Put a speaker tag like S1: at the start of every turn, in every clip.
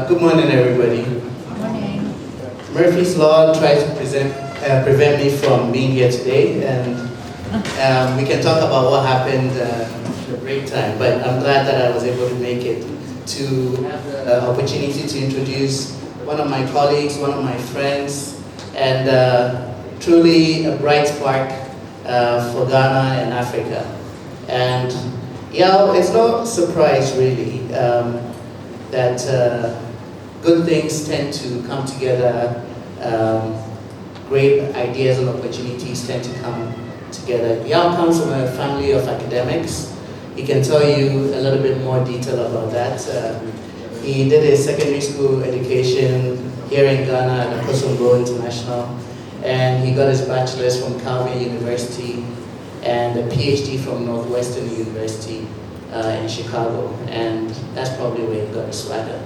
S1: Good morning, everybody.
S2: Good morning.
S1: Murphy's Law tried to prevent me from being here today, and we can talk about what happened in the break time, but I'm glad that I was able to make it to have the opportunity to introduce one of my colleagues, one of my friends, and truly a bright spark for Ghana and Africa. And yeah, it's no surprise really that good things tend to come together, great ideas and opportunities tend to come together. Yao comes from a family of academics. He can tell you a little bit more detail about that. He did his secondary school education here in Ghana at Akosombo International, and he got his bachelor's from Calvin University and a PhD from Northwestern University in Chicago, and that's probably where he got his swagger.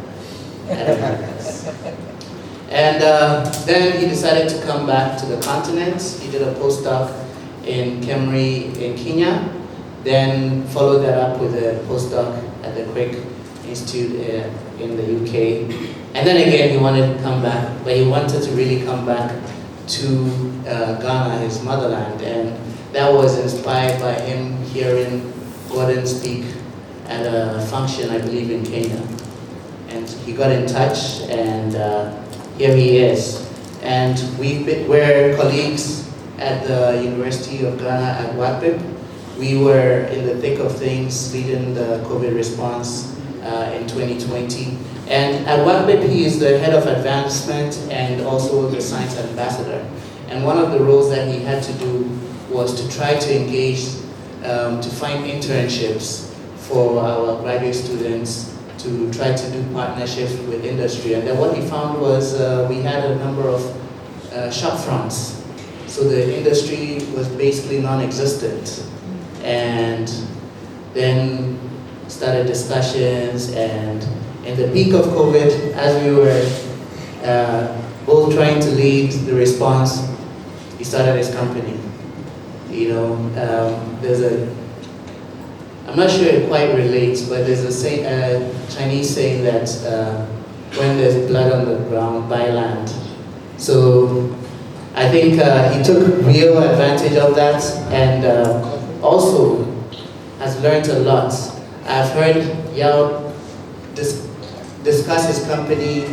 S1: And then he decided to come back to the continent. He did a postdoc in Kemri in Kenya, then followed that up with a postdoc at the Crick Institute in the UK. And then again, he wanted to come back, but he wanted to really come back to Ghana, his motherland, and that was inspired by him hearing Gordon speak at a function, I believe, in Kenya. And he got in touch, and here he is. And we're colleagues at the University of Ghana at WAPIP. We were in the thick of things leading the COVID response in 2020. And at WAPIP, he is the head of advancement and also the science ambassador. And one of the roles that he had to do was to try to engage, to find internships for our graduate students, to try to do partnerships with industry. And then what he found was we had a number of shop fronts. So the industry was basically non-existent. And then started discussions, and in the peak of COVID, as we were both trying to lead the response, he started his company. You know, there's I'm not sure it quite relates, but there's a Chinese saying that when there's blood on the ground, buy land. So I think he took real advantage of that, and also has learned a lot. I've heard Yao discuss his company,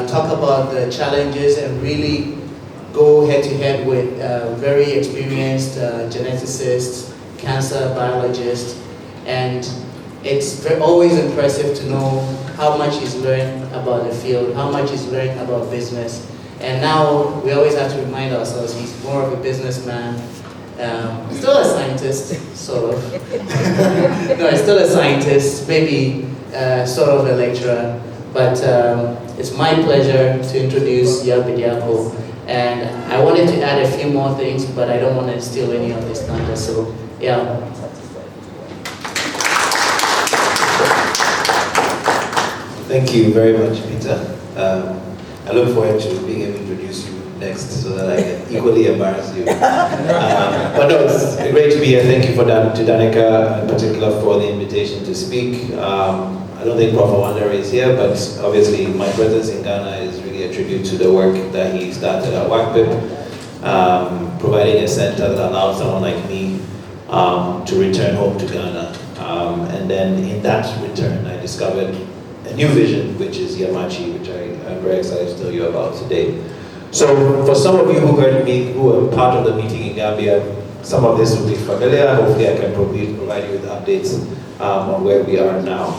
S1: talk about the challenges, and really go head-to-head with very experienced geneticists, cancer biologists, and it's always impressive to know how much he's learned about the field, how much he's learned about business. And now we always have to remind ourselves he's more of a businessman, still a scientist, sort of. No, he's still a scientist, maybe sort of a lecturer, but it's my pleasure to introduce Yao Bediako. And I wanted to add a few more things, but I don't want to steal any of this thunder, so yeah.
S3: Thank you very much, Peter. I look forward to being able to introduce you next so that I can equally embarrass you. But no, it's great to be here. Thank you to Danica in particular for the invitation to speak. I don't think Prof. Awanda is here, but obviously my presence in Ghana is really a tribute to the work that he started at WACPIP, providing a center that allows someone like me to return home to Ghana. And then in that return, I discovered a new vision, which is Yamachi, which I'm very excited to tell you about today. So for some of you who heard me, who were part of the meeting in Gambia, some of this will be familiar. Hopefully I can provide you with updates on where we are now.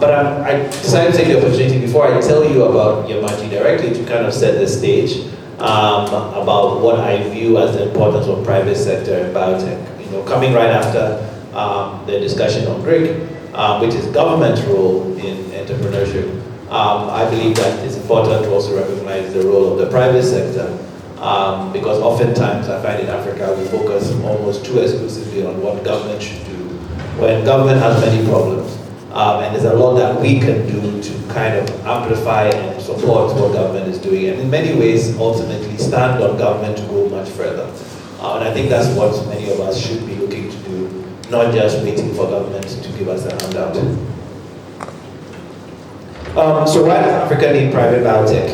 S3: But I decided to take the opportunity before I tell you about Yamachi directly to kind of set the stage about what I view as the importance of private sector and biotech. You know, coming right after the discussion on GRIC, which is government's role in entrepreneurship, I believe that it's important to also recognize the role of the private sector, because oftentimes I find in Africa we focus almost too exclusively on what government should do, when government has many problems. And there's a lot that we can do to kind of amplify and support what government is doing, and in many ways ultimately stand on government to go much further. And I think that's what many of us should be looking to do, not just waiting for government to give us a handout. So why does Africa need private biotech?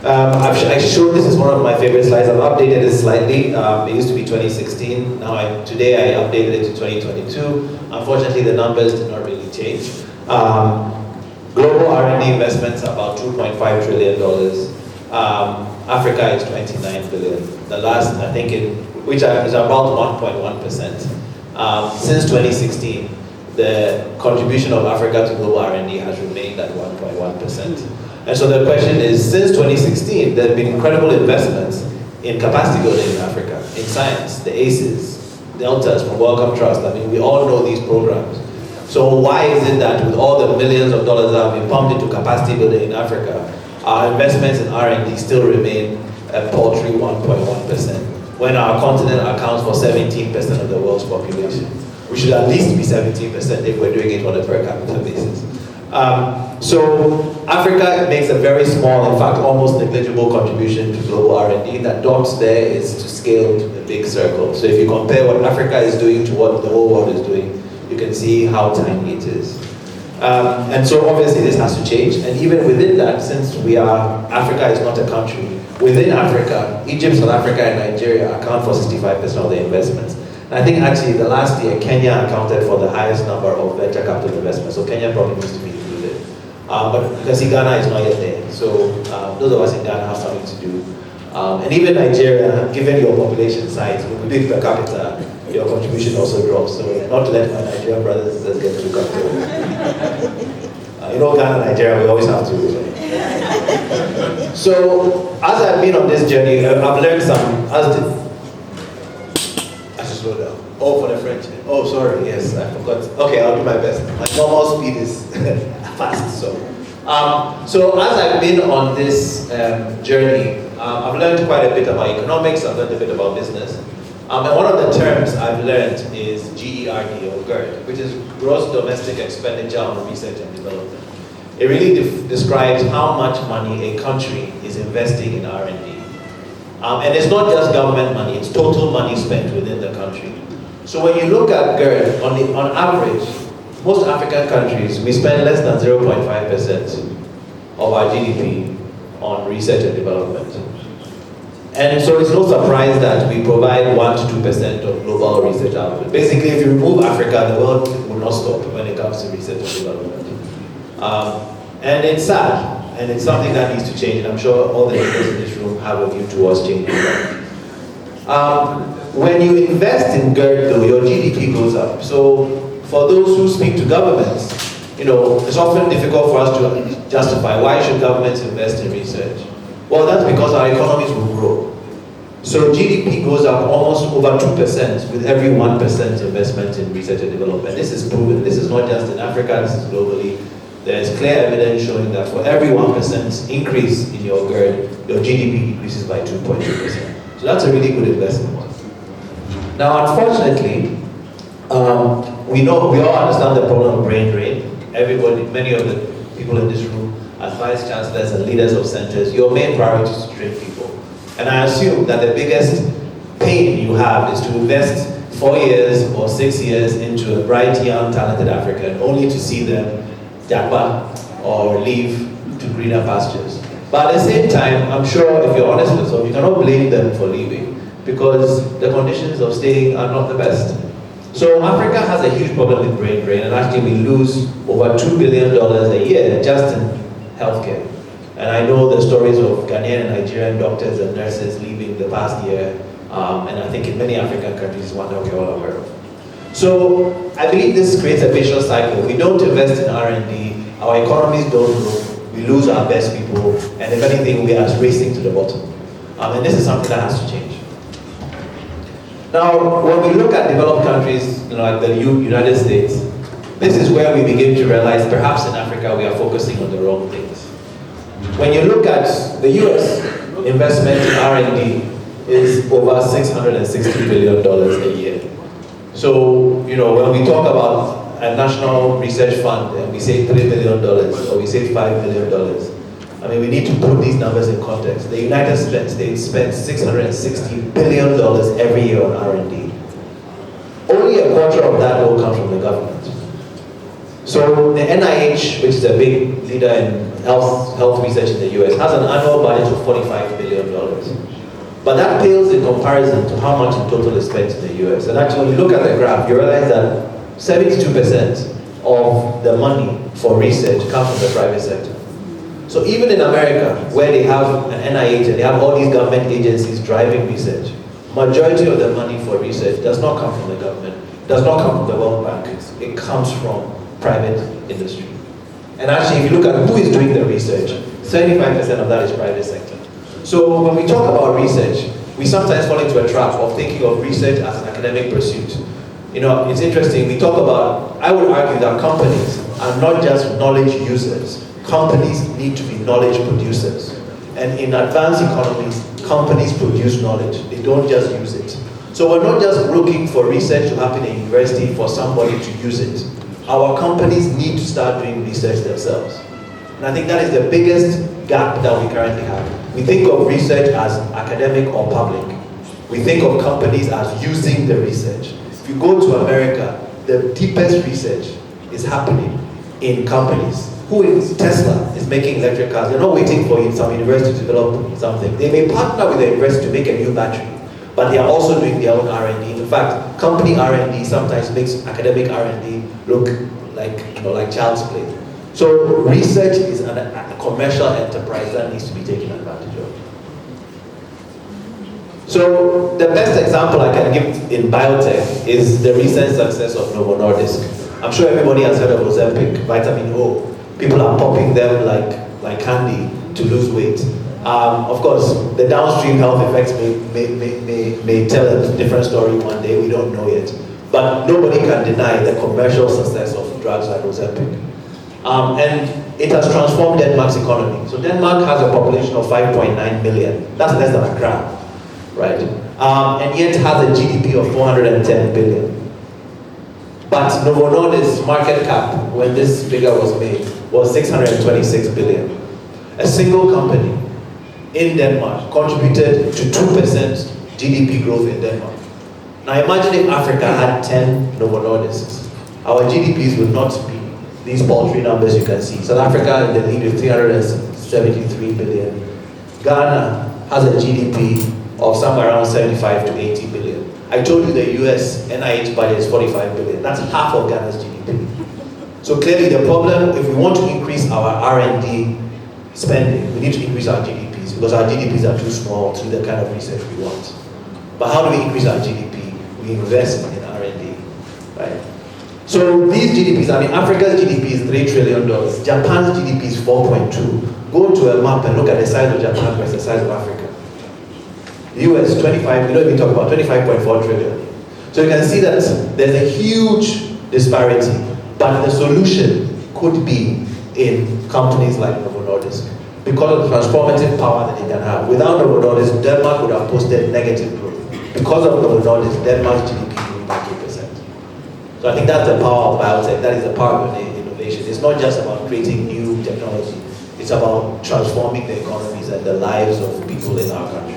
S3: I showed this is one of my favorite slides. I've updated it slightly. It used to be 2016. Today I updated it to 2022. Unfortunately, the numbers did not really change. Global R&D investments are about $2.5 trillion. Africa is 29 billion. The last, I think, which is about 1.1%. Since 2016, the contribution of Africa to global R&D has remained at 1.1%. And so the question is, since 2016, there have been incredible investments in capacity building in Africa, in science, the ACEs, Deltas from Wellcome Trust. I mean, we all know these programs. So why is it that with all the millions of dollars that have been pumped into capacity building in Africa, our investments in R&D still remain a paltry 1.1%, when our continent accounts for 17% of the world's population? We should at least be 17% if we're doing it on a per capita basis. So Africa makes a very small, in fact, almost negligible contribution to global R&D. That dot there is to scale to the big circle. So if you compare what Africa is doing to what the whole world is doing, you can see how tiny it is. And so obviously this has to change. And even within that, since Africa is not a country, within Africa, Egypt, South Africa, and Nigeria account for 65% of the investments. And I think actually the last year, Kenya accounted for the highest number of venture capital investments. So Kenya probably needs to be included. But you can see Ghana is not yet there. So those of us in Ghana have something to do. And even Nigeria, given your population size, with the big per capita, your contribution also drops. So not to let my Nigerian brothers and sisters get too comfortable. You know, Ghana, Nigeria, we always have to. So as I've been on this journey, I've learned some. I should slow down. Oh, for the French. Oh, sorry. Yes, I forgot. Okay, I'll do my best. My normal speed is fast. So as I've been on this journey, I've learned quite a bit about economics. I've learned a bit about business. And one of the terms I've learned is GERD, or GERD, which is Gross Domestic Expenditure on Research and Development. It really describes how much money a country is investing in R&D. And it's not just government money, it's total money spent within the country. So when you look at GERD, on average, most African countries, we spend less than 0.5% of our GDP on research and development. And so it's no surprise that we provide 1 to 2% of global research output. Basically, if you remove Africa, the world will not stop when it comes to research and development. And it's sad, and it's something that needs to change, and I'm sure all the leaders in this room have a view towards changing that. When you invest in GERD, though, your GDP goes up. So for those who speak to governments, it's often difficult for us to justify why should governments invest in research. Well, that's because our economies will grow. So GDP goes up almost over 2% with every 1% investment in research and development. This is proven. This is not just in Africa, this is globally. There's clear evidence showing that for every 1% increase in your GERD, your GDP increases by 2.2%. So that's a really good investment. Now, unfortunately, we all understand the problem of brain drain. Many of the people in this room, as vice chancellors and leaders of centers, your main priority is to train people. And I assume that the biggest pain you have is to invest 4 years or 6 years into a bright, young, talented African, only to see them japa or leave to greener pastures. But at the same time, I'm sure if you're honest with yourself, you cannot blame them for leaving because the conditions of staying are not the best. So Africa has a huge problem with brain drain, and actually we lose over $2 billion a year just in healthcare. And I know the stories of Ghanaian and Nigerian doctors and nurses leaving the past year, and I think in many African countries, one that we're all aware of. So I believe this creates a vicious cycle. We don't invest in R&D, our economies don't grow, we lose our best people, and if anything, we are racing to the bottom. And this is something that has to change. Now, when we look at developed countries, like the United States, this is where we begin to realize perhaps in Africa we are focusing on the wrong things. When you look at the US investment in R&D is over $660 billion a year. So, when we talk about a national research fund and we say $3 billion or we say $5 billion, I mean, we need to put these numbers in context. The United States spends $660 billion every year on R&D. Only a quarter of that will come from the government. So the NIH, which is a big leader in health research in the US, has an annual budget of $45 billion. But that pales in comparison to how much in total is spent in the US. And actually, when you look at the graph, you realize that 72% of the money for research comes from the private sector. So even in America, where they have an NIH and they have all these government agencies driving research, majority of the money for research does not come from the government, does not come from the World Bank. It comes from private industry. And actually, if you look at who is doing the research, 75% of that is private sector. So when we talk about research, we sometimes fall into a trap of thinking of research as an academic pursuit. You know, it's interesting, we talk about, I would argue that companies are not just knowledge users. Companies need to be knowledge producers. And in advanced economies, companies produce knowledge. They don't just use it. So we're not just looking for research to happen in university for somebody to use it. Our companies need to start doing research themselves. And I think that is the biggest gap that we currently have. We think of research as academic or public. We think of companies as using the research. If you go to America, the deepest research is happening in companies. Who is Tesla is making electric cars. They're not waiting for some university to develop something. They may partner with the university to make a new battery, but they are also doing their own R&D. In fact, company R&D sometimes makes academic R&D look like, like child's play. So research is a commercial enterprise that needs to be taken advantage of. So the best example I can give in biotech is the recent success of Novo Nordisk. I'm sure everybody has heard of Ozempic, vitamin O. People are popping them like candy to lose weight. Of course, the downstream health effects may tell a different story one day, we don't know yet. But nobody can deny the commercial success of drugs like Ozempic. And it has transformed Denmark's economy. So Denmark has a population of 5.9 million. That's less than Accra, right? And yet has a GDP of 410 billion. But Novo Nordisk's market cap, when this figure was made, was 626 billion. A single company in Denmark contributed to 2% GDP growth in Denmark. Now imagine if Africa had 10 Novo Nordisks. Our GDPs would not be these paltry numbers you can see. South Africa in the lead with 373 billion. Ghana has a GDP of somewhere around 75 to 80 billion. I told you the US NIH budget is 45 billion. That's half of Ghana's GDP. So clearly the problem, if we want to increase our R&D spending, we need to increase our GDPs because our GDPs are too small to do the kind of research we want. But how do we increase our GDP? We invest in R&D, right? So these GDPs, I mean, Africa's GDP is $3 trillion. Japan's GDP is 4.2. Go to a map and look at the size of Japan versus the size of Africa. The US, 25, we don't even talk about 25.4 trillion. So you can see that there's a huge disparity, but the solution could be in companies like Novo Nordisk because of the transformative power that they can have. Without Novo Nordisk, Denmark would have posted negative growth. Because of Novo Nordisk, Denmark's GDP grew by 2%. So I think that's the power of biotech. That is the power of innovation. It's not just about creating new technology. It's about transforming the economies and the lives of people in our countries.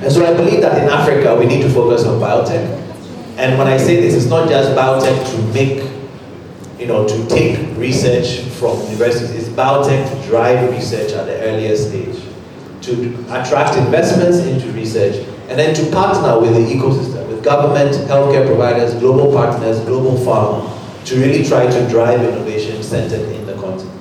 S3: And so I believe that in Africa, we need to focus on biotech. And when I say this, it's not just biotech to make, to take research from universities. It's biotech to drive research at the earliest stage, to attract investments into research, and then to partner with the ecosystem, with government, healthcare providers, global partners, global pharma, to really try to drive innovation centered in the continent.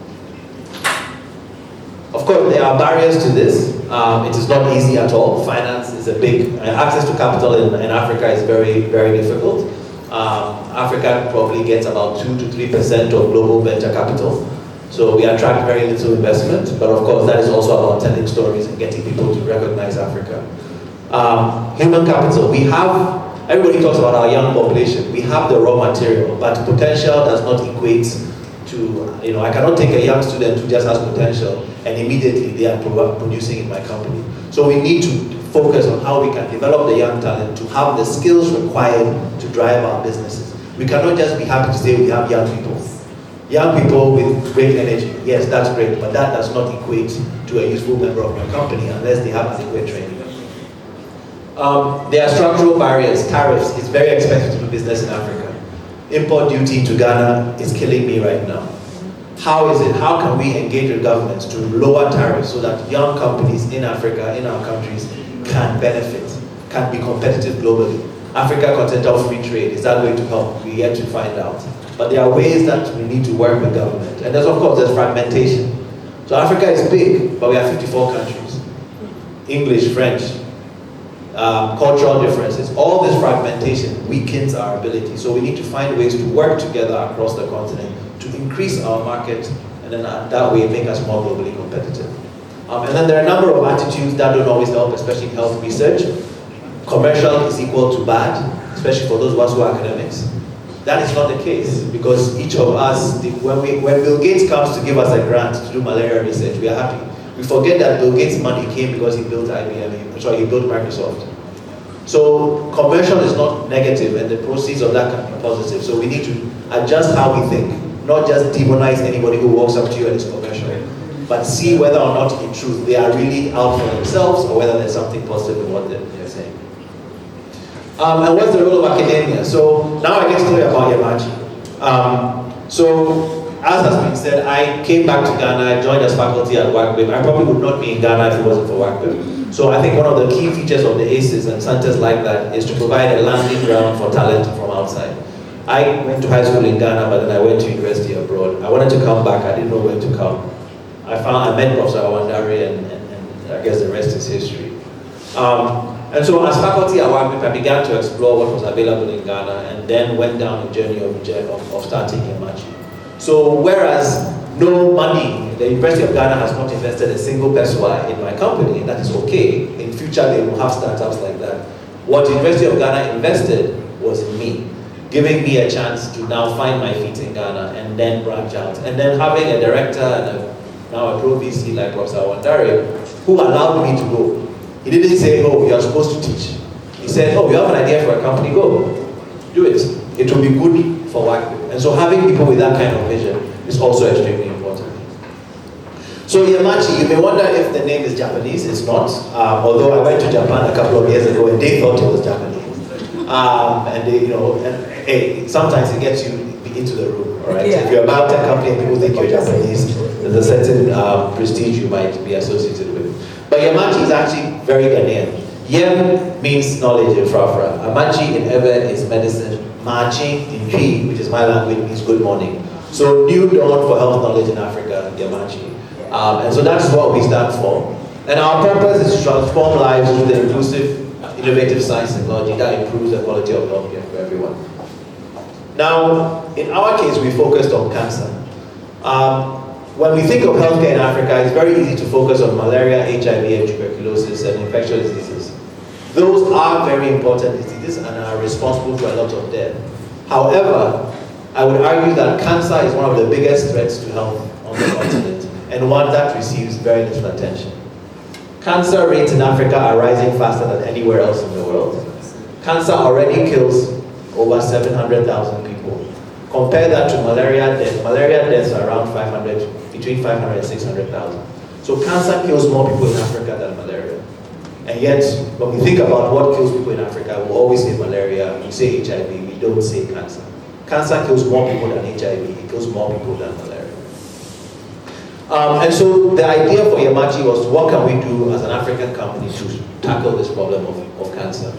S3: Of course, there are barriers to this. It is not easy at all. Finance is a big, access to capital in Africa is very, very difficult. Africa probably gets about 2 to 3% of global venture capital. So we attract very little investment, but of course that is also about telling stories and getting people to recognize Africa. Human capital, everybody talks about our young population. We have the raw material, but potential does not equate to, I cannot take a young student who just has potential and immediately they are producing in my company. So we need to focus on how we can develop the young talent to have the skills required to drive our businesses. We cannot just be happy to say we have young people. Young people with great energy, yes, that's great, but that does not equate to a useful member of your company unless they have adequate training. There are structural barriers, tariffs. It's very expensive to do business in Africa. import duty to Ghana is killing me right now. How is it? How can we engage with governments to lower tariffs so that young companies in Africa, in our countries, can benefit, can be competitive globally? Africa Continental Free Trade, is that going to help? We yet to find out. But there are ways that we need to work with government. And there's, of course, there's fragmentation. So Africa is big, but we have 54 countries. English, French, cultural differences. All this fragmentation weakens our ability. So we need to find ways to work together across the continent to increase our market, and then that way make us more globally competitive. And then there are a number of attitudes that don't always help, especially in health research. Commercial is equal to bad, especially for those of us who are academics. That is not the case, because each of us, when Bill Gates comes to give us a grant to do malaria research, we are happy. We forget that Bill Gates' money came because he built IBM, he built Microsoft. So commercial is not negative, and the proceeds of that can be positive. So we need to adjust how we think, not just demonize anybody who walks up to you and is commercial, but see whether or not in truth they are really out for themselves or whether there's something positive in what they're saying. And what's the role of academia? So now I get to tell you about Yamachi. So as has been said, I came back to Ghana, I joined as faculty at WACBIM. I probably would not be in Ghana if it wasn't for WACBIM. So I think one of the key features of the ACEs and centers like that is to provide a landing ground for talent from outside. I went to high school in Ghana, but then I went to university abroad. I wanted to come back, I didn't know where to come. I met Professor Awandare, and I guess the rest is history. And so as faculty at WACBIM, I began to explore what was available in Ghana, and then went down a journey of starting Yamachi. So whereas no money, the University of Ghana has not invested a single peso in my company, and that is okay. In future they will have startups like that. What the University of Ghana invested was in me, giving me a chance to now find my feet in Ghana and then branch out. And then having a director and now a pro VC like Professor Awandare, who allowed me to go. He didn't say, oh, you're supposed to teach. He said, oh, you have an idea for a company, go. Do it. It will be good for WACBIM. And so having people with that kind of vision is also extremely important. So Yamachi, you may wonder if the name is Japanese. It's not. Although I went to Japan a couple of years ago and they thought it was Japanese. And they, hey, sometimes it gets you into the room, all right? Yeah. If you're a biotech company and people think you're Japanese, there's a certain prestige you might be associated with. But Yamachi is actually very Ghanaian. Yem means knowledge in Frafra. Amachi in Ewe is medicine. Machi in Twi, which is my language, means good morning. So new dawn for health knowledge in Africa, Yamachi. And so that's what we stand for. And our purpose is to transform lives through the inclusive, innovative science and technology that improves the quality of healthcare for everyone. Now, in our case, we focused on cancer. When we think of healthcare in Africa, it's very easy to focus on malaria, HIV, and tuberculosis, and infectious diseases. Those are very important diseases and are responsible for a lot of death. However, I would argue that cancer is one of the biggest threats to health on the continent, and one that receives very little attention. Cancer rates in Africa are rising faster than anywhere else in the world. Cancer already kills over 700,000 people. Compare that to malaria deaths. Malaria deaths are around between 500 and 600,000. So cancer kills more people in Africa than malaria. And yet, when we think about what kills people in Africa, we always say malaria, we say HIV, we don't say cancer. Cancer kills more people than HIV, it kills more people than malaria. And so the idea for Yamachi was, what can we do as an African company to tackle this problem of cancer?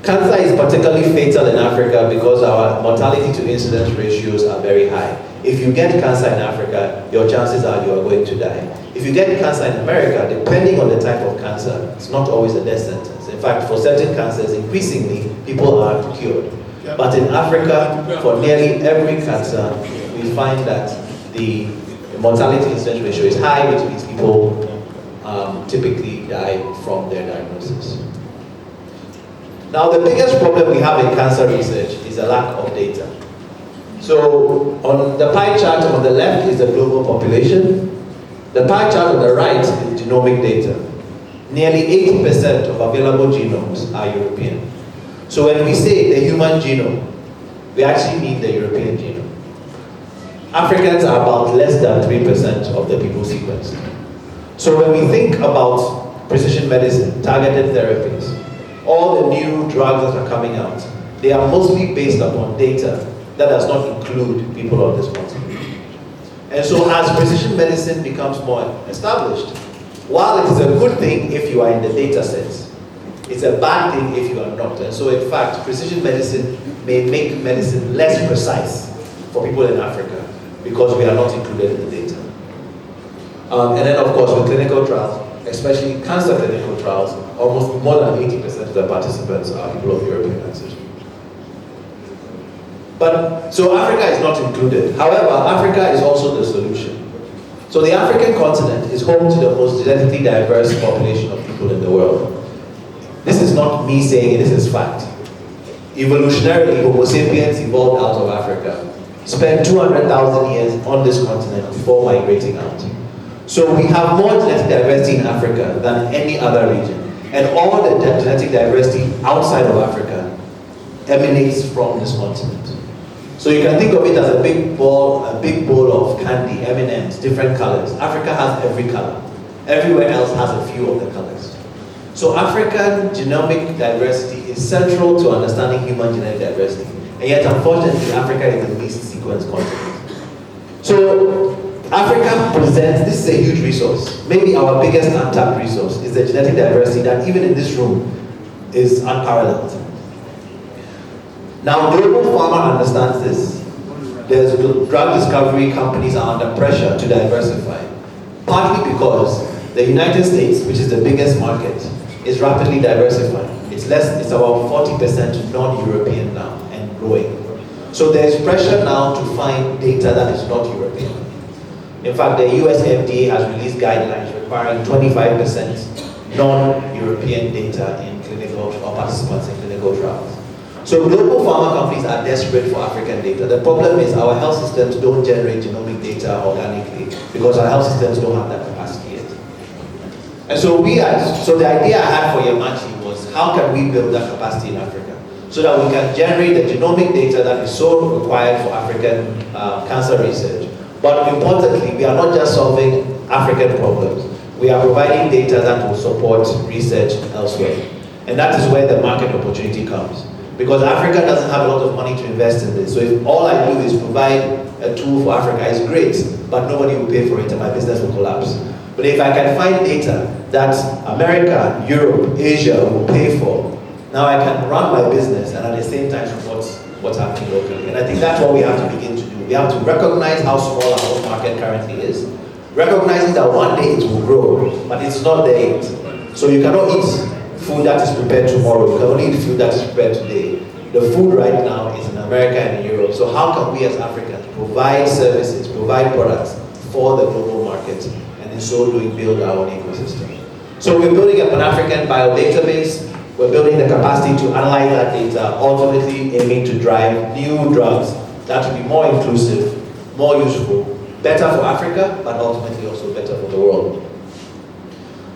S3: Cancer is particularly fatal in Africa because our mortality to incidence ratios are very high. If you get cancer in Africa, your chances are you are going to die. If you get cancer in America, depending on the type of cancer, it's not always a death sentence. In fact, for certain cancers, increasingly, people are cured. But in Africa, for nearly every cancer, we find that the mortality incidence ratio is high, which means people typically die from their diagnosis. Now, the biggest problem we have in cancer research is a lack of data. So, on the pie chart on the left is the global population. The pie chart on the right is genomic data. Nearly 80% of available genomes are European. So when we say the human genome, we actually mean the European genome. Africans are about less than 3% of the people sequenced. So when we think about precision medicine, targeted therapies, all the new drugs that are coming out, they are mostly based upon data That does not include people on this continent. And so as precision medicine becomes more established, while it is a good thing if you are in the data sets, it's a bad thing if you are not. And so in fact, precision medicine may make medicine less precise for people in Africa because we are not included in the data. And then of course with clinical trials, especially cancer clinical trials, almost more than 80% of the participants are people of European ancestry. But, so Africa is not included. However, Africa is also the solution. So the African continent is home to the most genetically diverse population of people in the world. This is not me saying it, this is fact. Evolutionarily, Homo sapiens evolved out of Africa, spent 200,000 years on this continent before migrating out. So we have more genetic diversity in Africa than any other region. And all the genetic diversity outside of Africa emanates from this continent. So you can think of it as a big bowl of candy, M&Ms, different colors. Africa has every color. Everywhere else has a few of the colors. So African genomic diversity is central to understanding human genetic diversity. And yet, unfortunately, Africa is the least sequenced continent. So Africa presents, this is a huge resource. Maybe our biggest untapped resource is the genetic diversity that even in this room is unparalleled. Now, global pharma understands this. There's drug discovery companies are under pressure to diversify, partly because the United States, which is the biggest market, is rapidly diversifying. It's about 40% non-European now and growing. So there's pressure now to find data that is not European. In fact, the US FDA has released guidelines requiring 25% non-European data in clinical or participants in clinical trials. So global pharma companies are desperate for African data. The problem is our health systems don't generate genomic data organically because our health systems don't have that capacity yet. And so the idea I had for Yamachi was how can we build that capacity in Africa so that we can generate the genomic data that is so required for African cancer research. But importantly, we are not just solving African problems. We are providing data that will support research elsewhere. And that is where the market opportunity comes. Because Africa doesn't have a lot of money to invest in this. So if all I do is provide a tool for Africa, it's great, but nobody will pay for it and my business will collapse. But if I can find data that America, Europe, Asia will pay for, now I can run my business and at the same time support what's happening locally. And I think that's what we have to begin to do. We have to recognize how small our own market currently is, recognizing that one day it will grow, but it's not there yet. So you cannot eat food that is prepared tomorrow. You can only eat food that is prepared today. The food right now is in America and in Europe. So how can we as Africans provide services, provide products for the global market, and in so doing build our own ecosystem? So we're building a Pan-African biodatabase. We're building the capacity to analyze that data, ultimately aiming to drive new drugs that will be more inclusive, more useful, better for Africa, but ultimately also better for the world.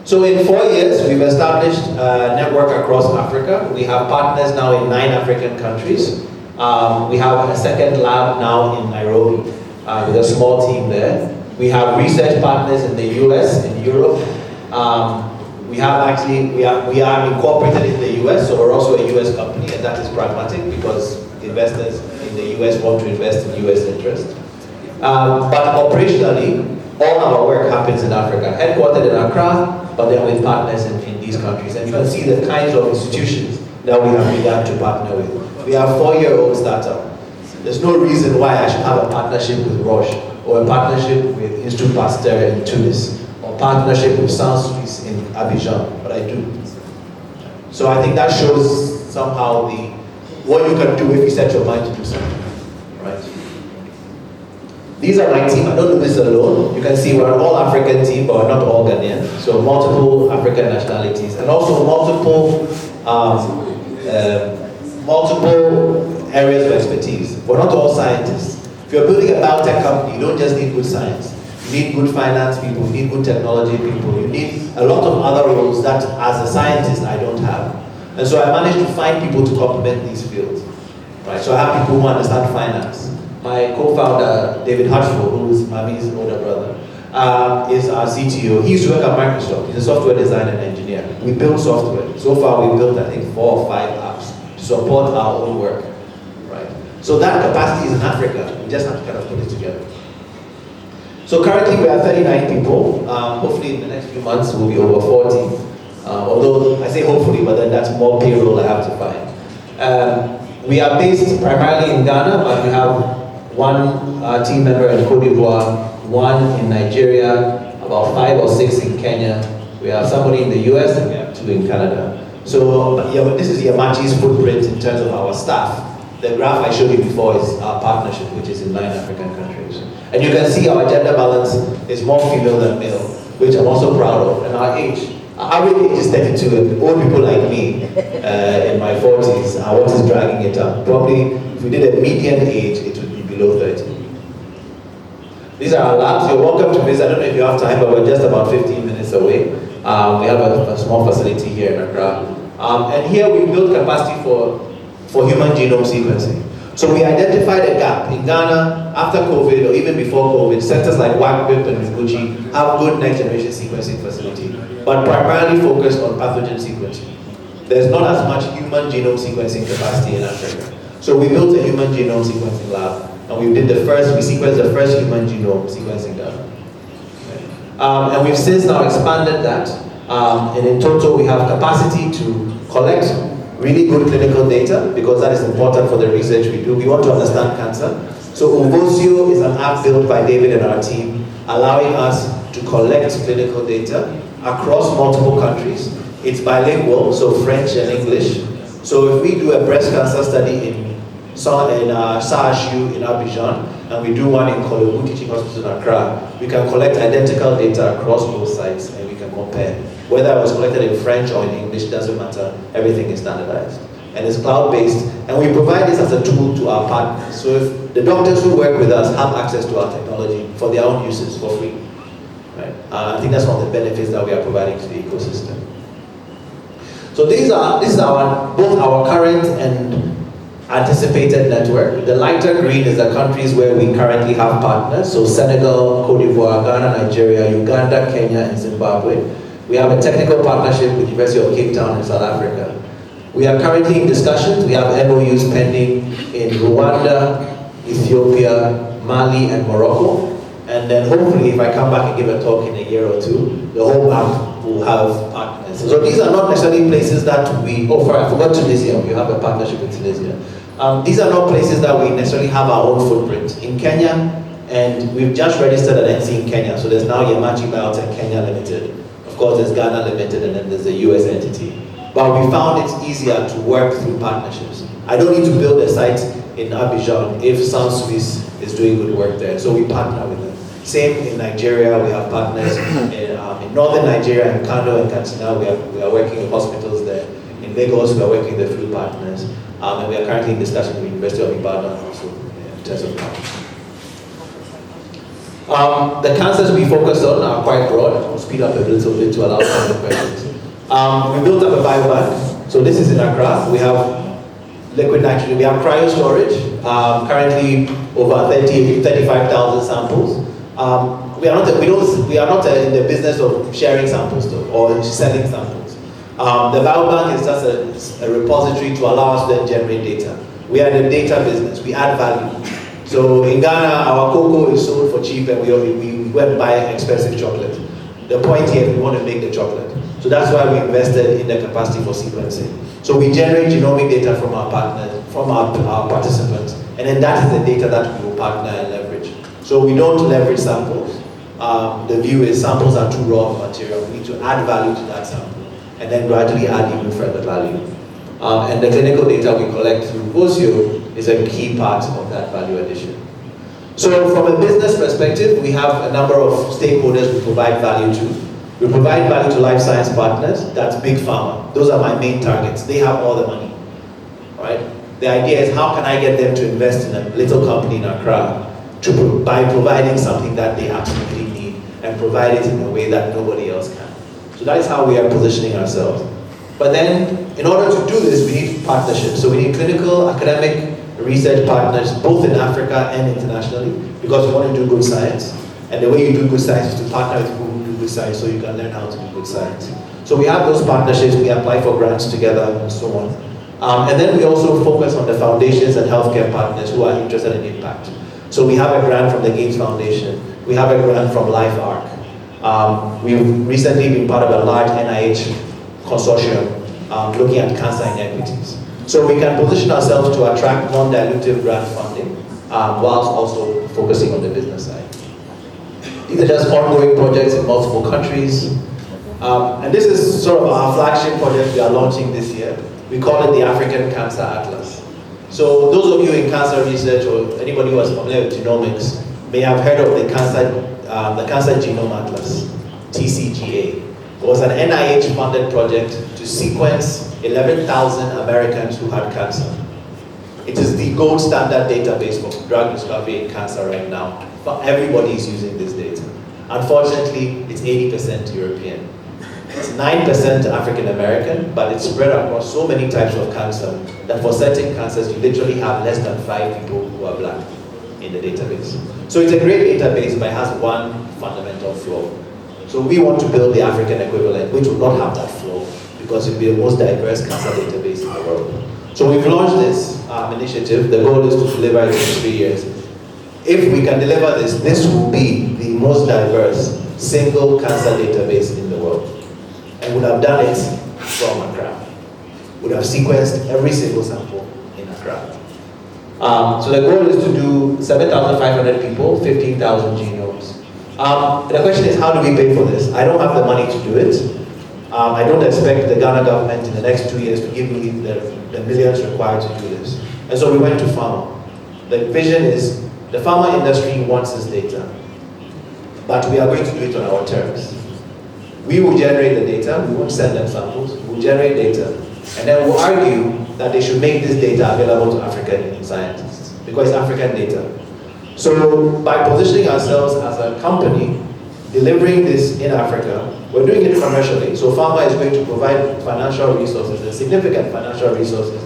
S3: So in 4 years, we've established a network across Africa. We have partners now in 9 African countries. We have a second lab now in Nairobi with a small team there. We have research partners in the US, in Europe. We are incorporated in the US, so we're also a US company, and that is pragmatic because investors in the US want to invest in US interest. But operationally, all our work happens in Africa, headquartered in Accra, but then with partners in these countries. And you can see the kinds of institutions that we have begun to partner with. We are a 4-year-old startup. There's no reason why I should have a partnership with Roche, or a partnership with Institut Pasteur in Tunis, or partnership with Sans Suisse in Abidjan, but I do. So I think that shows somehow what you can do if you set your mind to do something, right? These are my team. I don't do this alone. You can see we're an all-African team, but we're not all Ghanaian. So multiple African nationalities, and also multiple areas of expertise. We're not all scientists. If you're building a biotech company, you don't just need good science. You need good finance people, you need good technology people, you need a lot of other roles that as a scientist I don't have. And so I managed to find people to complement these fields. Right? So I have people who understand finance. My co-founder, David Hatchford, who is Mami's older brother, is our CTO. He used to work at Microsoft. He's a software designer and engineer. We build software. So far we've built, I think, 4 or 5 apps to support our own work. Right? So that capacity is in Africa. We just have to kind of put it together. So currently we are 39 people. Hopefully in the next few months we'll be over 40. Although I say hopefully, but then that's more payroll I have to find. We are based primarily in Ghana, but we have one team member in Cote d'Ivoire, one in Nigeria, about 5 or 6 in Kenya. We have somebody in the US and we have 2 in Canada. So this is Yamachi's footprint in terms of our staff. The graph I showed you before is our partnership, which is in 9 African countries. And you can see our gender balance is more female than male, which I'm also proud of. And our age, our average age is 32, and old people like me in my 40s are what is dragging it up. Probably, if we did a median age, it would be below 30. These are our labs. You're welcome to visit. I don't know if you have time, but we're just about 15 minutes away. We have a small facility here in Accra. And here we built capacity for human genome sequencing. So we identified a gap in Ghana after COVID or even before COVID. Centers like WACBIP and Fuji have good next generation sequencing facility, but primarily focused on pathogen sequencing. There's not as much human genome sequencing capacity in Africa. So we built a human genome sequencing lab, and we sequenced the first human genome sequencing lab. And we've since now expanded that, and in total we have capacity to collect really good clinical data, because that is important for the research we do. We want to understand cancer. So Uvosio is an app built by David and our team, allowing us to collect clinical data across multiple countries. It's bilingual, so French and English. So if we do a breast cancer study in SAHU in Abidjan, and we do one in Kolebu Teaching Hospital in Accra, we can collect identical data across both sites and we can compare. Whether it was collected in French or in English, doesn't matter, everything is standardized. And it's cloud-based, and we provide this as a tool to our partners. So if the doctors who work with us have access to our technology for their own uses for free, right? I think that's one of the benefits that we are providing to the ecosystem. So this is both our current and anticipated network. The lighter green is the countries where we currently have partners. So Senegal, Cote d'Ivoire, Ghana, Nigeria, Uganda, Kenya, and Zimbabwe. We have a technical partnership with the University of Cape Town in South Africa. We are currently in discussions. We have MOUs pending in Rwanda, Ethiopia, Mali, and Morocco. And then hopefully, if I come back and give a talk in a year or two, the whole map will have partners. So these are not necessarily places that we offer. I forgot Tunisia. We have a partnership with Tunisia. These are not places that we necessarily have our own footprint. In Kenya, and we've just registered an NC in Kenya. So there's now Yamachi Biotech Kenya Limited. Of course, there's Ghana Limited, and then there's a US entity. But we found it's easier to work through partnerships. I don't need to build a site in Abidjan if Sans Suisse is doing good work there. So we partner with them. Same in Nigeria, we have partners. In northern Nigeria, in Kano and Katsina, we are working with hospitals there. In Lagos, we are working with a few partners. And we are currently in discussion with the University of Ibadan also in terms of partners. The cancers we focus on are quite broad. I'll speed up a little bit to allow some of the questions. We built up a biobank. So this is in Accra. We have liquid nitrogen. We have cryo storage. Currently over 35,000 samples. We are not in the business of sharing samples though, or selling samples. The biobank is just a repository to allow us to then generate data. We are in the data business. We add value. So in Ghana, our cocoa is sold for cheap, and we go and buy expensive chocolate. The point here is we want to make the chocolate. So that's why we invested in the capacity for sequencing. So we generate genomic data from our partners, from our participants, and then that is the data that we will partner and leverage. So we don't leverage samples. The view is samples are too raw of material. We need to add value to that sample, and then gradually add even further value. And the clinical data we collect through Uvosio is a key part of that value addition. So from a business perspective, we have a number of stakeholders we provide value to. We provide value to life science partners. That's big pharma. Those are my main targets. They have all the money, right? The idea is how can I get them to invest in a little company in Accra by providing something that they absolutely need and provide it in a way that nobody else can. So that is how we are positioning ourselves. But then, in order to do this, we need partnerships. So we need clinical, academic, research partners, both in Africa and internationally, because we want to do good science. And the way you do good science is to partner with people who do good science so you can learn how to do good science. So we have those partnerships, we apply for grants together and so on. And then we also focus on the foundations and healthcare partners who are interested in impact. So we have a grant from the Gates Foundation. We have a grant from LifeArc. We've recently been part of a large NIH consortium looking at cancer inequities. So we can position ourselves to attract non-dilutive grant funding whilst also focusing on the business side. These are just ongoing projects in multiple countries. And this is sort of our flagship project we are launching this year. We call it the African Cancer Atlas. So those of you in cancer research or anybody who is familiar with genomics may have heard of the Cancer Genome Atlas, TCGA. It was an NIH-funded project to sequence 11,000 Americans who had cancer. It is the gold standard database for drug discovery in cancer right now. But everybody is using this data. Unfortunately, it's 80% European. It's 9% African American, but it's spread across so many types of cancer that for certain cancers, you literally have less than 5 people who are black in the database. So it's a great database, but it has one fundamental flaw. So we want to build the African equivalent, which will not have that flaw, because it will be the most diverse cancer database in the world. So we've launched this initiative. The goal is to deliver it in 3 years. If we can deliver this, this will be the most diverse single cancer database in the world. And would have done it from Accra. Would have sequenced every single sample in Accra. So the goal is to do 7,500 people, 15,000 genomes. The question is, how do we pay for this? I don't have the money to do it. I don't expect the Ghana government in the next 2 years to give me the millions required to do this. And so we went to pharma. The vision is, the pharma industry wants this data, but we are going to do it on our terms. We will generate the data, we won't send them samples, we'll generate data, and then we'll argue that they should make this data available to African scientists, because it's African data. So by positioning ourselves as a company, delivering this in Africa, we're doing it commercially. So pharma is going to provide financial resources, and significant financial resources,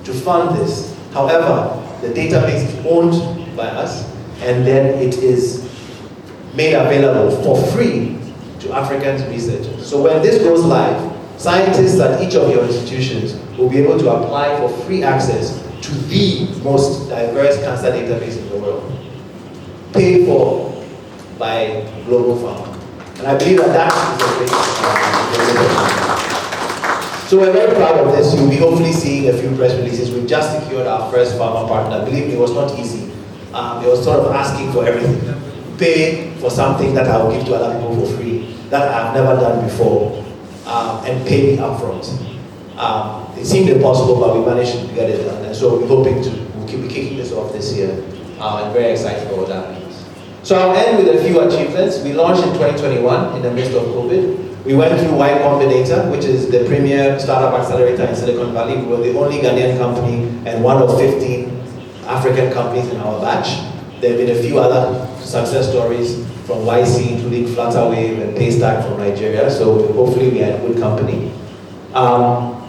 S3: to fund this. However, the database is owned by us, and then it is made available for free to African researchers. So when this goes live, scientists at each of your institutions will be able to apply for free access to the most diverse cancer database in the world, paid for by global pharma. And I believe that is a great So we're very proud of this. You'll be hopefully seeing a few press releases. We've just secured our first pharma partner. Believe me, it was not easy. It was sort of asking for everything. Pay for something that I will give to other people for free, that I've never done before, and pay me upfront. It seemed impossible, but we managed to get it done. And so we're hoping we'll keep kicking this off this year. I'm very excited about what that means. So I'll end with a few achievements. We launched in 2021 in the midst of COVID. We went through Y Combinator, which is the premier startup accelerator in Silicon Valley. We were the only Ghanaian company and one of 15 African companies in our batch. There have been a few other success stories from YC, including Flutterwave and Paystack from Nigeria, so hopefully we are in good company.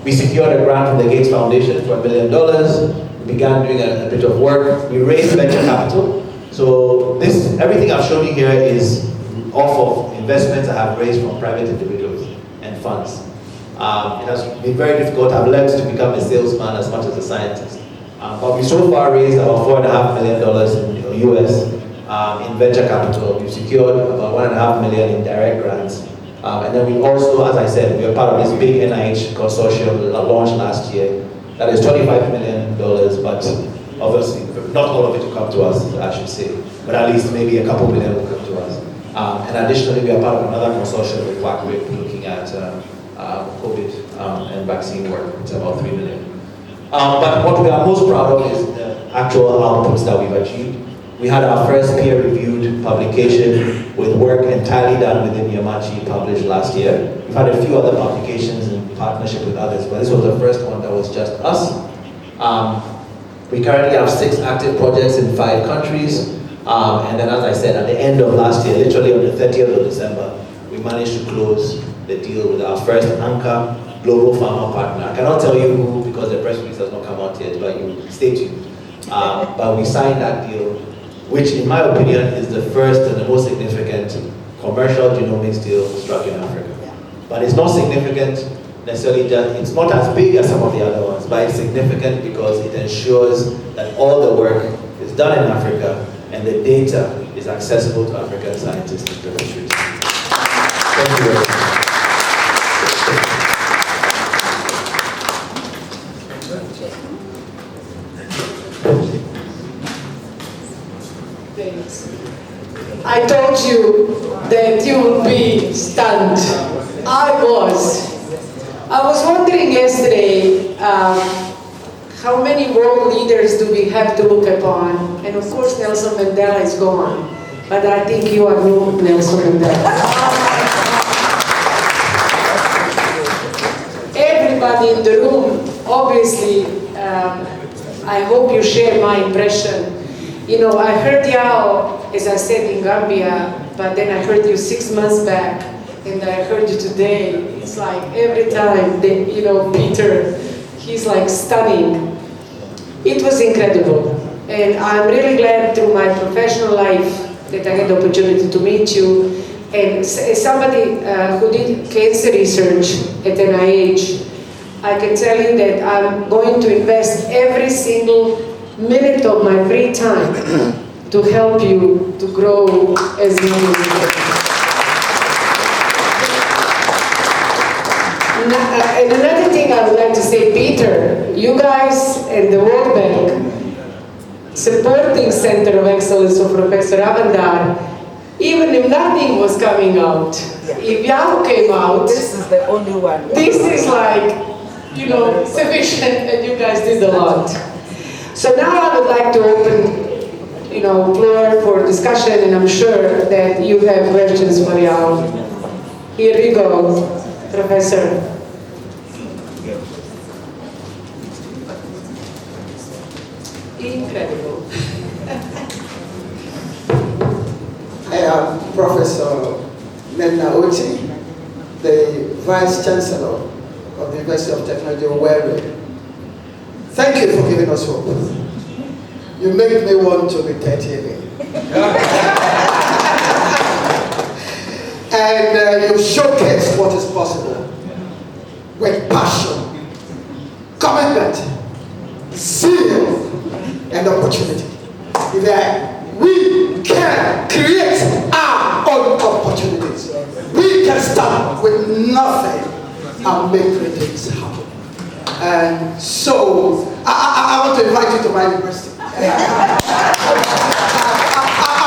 S3: We secured a grant from the Gates Foundation for $1 million. We began doing a bit of work. We raised venture capital. So everything I've shown you here is off of investments I have raised from private individuals and funds. It has been very difficult. I've learned to become a salesman as much as a scientist. But we so far raised about $4.5 million in US in venture capital. We've secured about $1.5 million in direct grants. And then we also, as I said, we are part of this big NIH consortium launched last year. That is $25 million, but obviously not all of it will come to us, I should say. But at least maybe a couple million will come to us. And additionally, we are part of another consortium with WACWIP looking at COVID and vaccine work. It's about $3 million. But what we are most proud of is the actual outputs that we've achieved. We had our first peer-reviewed publication with work entirely done within Yamachi published last year. We've had a few other publications in partnership with others, but this was the first one that was just us. We currently have 6 active projects in 5 countries. And then, as I said, at the end of last year, literally on the 30th of December, we managed to close the deal with our first anchor global pharma partner. I cannot tell you who because the press release has not come out yet, but you stay tuned. But we signed that deal, which in my opinion is the first and the most significant commercial genomics deal struck in Africa. But it's not significant necessarily just, it's not as big as some of the other ones, but it's significant because it ensures that all the work is done in Africa and the data is accessible to African scientists and professionals. Thank you very much.
S2: Thanks. I told you that you would be stunned. I was wondering yesterday, how many world leaders do we have to look upon? And of course Nelson Mandela is gone, but I think you are new Nelson Mandela. Everybody in the room, obviously, I hope you share my impression. You know, I heard Yao, as I said, in Gambia, but then I heard you 6 months back, and I heard you today. It's like every time, Peter, he's like stunning. It was incredible. And I'm really glad through my professional life that I had the opportunity to meet you. And as somebody who did cancer research at NIH, I can tell you that I'm going to invest every single minute of my free time to help you to grow as you do. And another thing I would like to say, Peter, you guys and the World Bank supporting Center of Excellence of Professor Avandar, even if nothing was coming out, if Yao came out,
S4: this is the only one.
S2: This is like, sufficient, and you guys did a lot. So now I would like to open, floor for discussion, and I'm sure that you have questions for Yao. Here you go, Professor. Incredible.
S5: I am Professor Nedna Oti, the Vice Chancellor of the University of Technology, Owerri. Thank you for giving us hope. You make me want to be 30 again. And you showcase what is possible with passion, commitment, zeal, and opportunity. We can create our own opportunities. We can start with nothing and make great things happen. And so, I want to invite you to my university. I